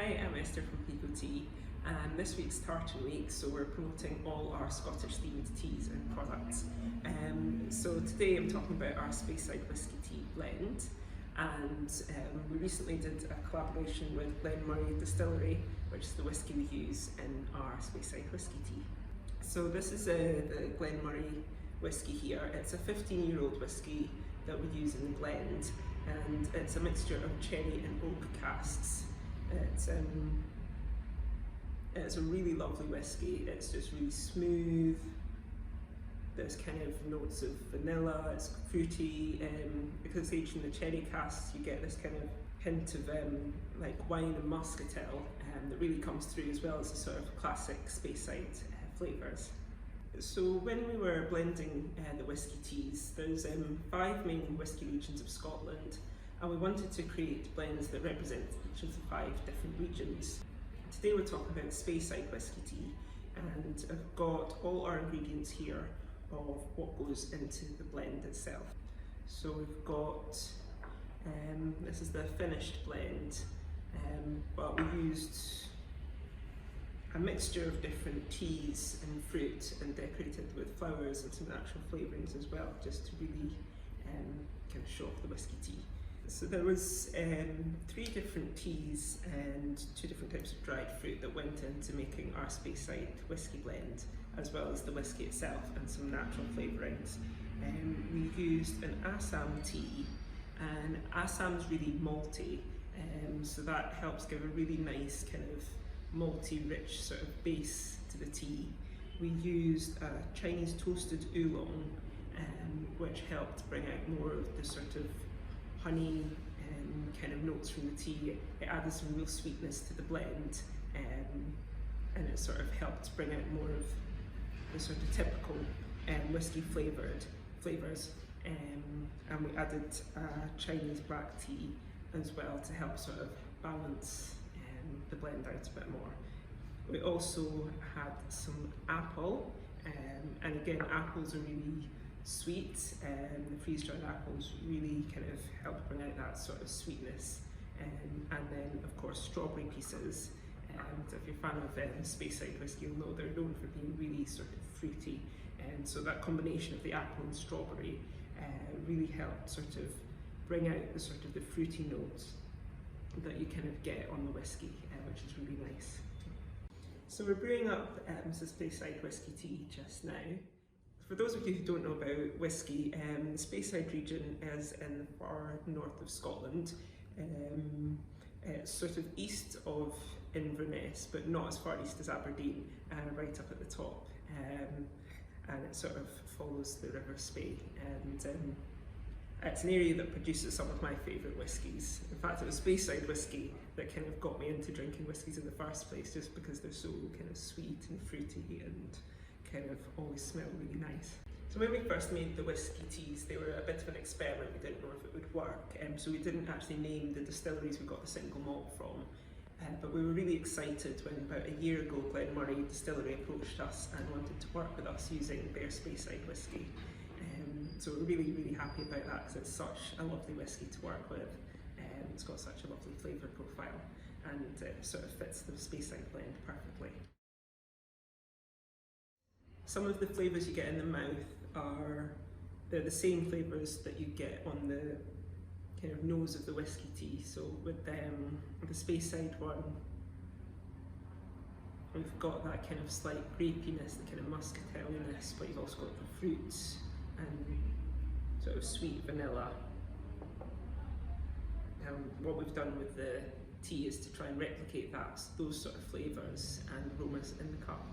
Hi, I'm Esther from Pico Tea, and this week's Tartan Week, so we're promoting all our Scottish themed teas and products. So today I'm talking about our Speyside Whisky Tea blend, and we recently did a collaboration with Glen Moray Distillery, which is the whisky we use in our Speyside Whisky Tea. So this is the Glen Moray whisky here. It's a 15-year-old whisky that we use in the blend, and it's a mixture of cherry and oak casks. It's a really lovely whisky. It's just really smooth. There's kind of notes of vanilla, it's fruity, because it's aged in the cherry casks you get this kind of hint of like wine and muscatel that really comes through, as well as the sort of classic Speyside flavours. So when we were blending the whisky teas, there's 5 main whisky regions of Scotland, and we wanted to create blends that represent each of the 5 different regions. Today we're talking about Speyside Whisky Tea, and I've got all our ingredients here of what goes into the blend itself. So we've got, this is the finished blend, but we used a mixture of different teas and fruit and decorated with flowers and some natural flavourings as well, just to really kind of show off the whisky tea. So there was 3 different teas and 2 different types of dried fruit that went into making our Speyside whisky blend, as well as the whisky itself and some natural flavourings. We used an Assam tea, and Assam's really malty, so that helps give a really nice kind of malty rich sort of base to the tea. We used a Chinese toasted oolong, which helped bring out more of the sort of honey kind of notes from the tea. It added some real sweetness to the blend, and it sort of helped bring out more of the sort of typical whisky flavours. And we added Chinese black tea as well to help sort of balance the blend out a bit more. We also had some apple, and again, apples are really sweet, the freeze-dried apples really kind of help bring out that sort of sweetness, and then of course strawberry pieces. So if you're a fan of Speyside whisky, you'll know they're known for being really sort of fruity, and so that combination of the apple and strawberry really helped sort of bring out the sort of the fruity notes that you kind of get on the whisky, which is really nice. So we're brewing up some Speyside whisky tea just now. For those of you who don't know about whisky, the Speyside region is in the far north of Scotland. It's sort of east of Inverness, but not as far east as Aberdeen, right up at the top. And it sort of follows the River Spey. And it's an area that produces some of my favourite whiskies. In fact, it was Speyside whisky that kind of got me into drinking whiskies in the first place, just because they're so kind of sweet and fruity and kind of always smell really nice. So when we first made the whisky teas, they were a bit of an experiment. We didn't know if it would work, so we didn't actually name the distilleries we got the single malt from. But we were really excited when about a year ago Glen Moray Distillery approached us and wanted to work with us using their Speyside whisky. So we're really happy about that, because it's such a lovely whisky to work with. It's got such a lovely flavour profile, and it sort of fits the Speyside blend perfectly. Some of the flavours you get in the mouth they're the same flavours that you get on the kind of nose of the whisky tea. So with the Speyside one, we've got that kind of slight grapiness, the kind of muscateliness, but you've also got the fruits and sort of sweet vanilla. What we've done with the tea is to try and replicate those sort of flavours and aromas in the cup.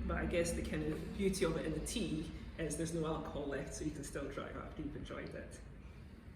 But I guess the kind of beauty of it in the tea is there's no alcohol left, so you can still drive after you've enjoyed it.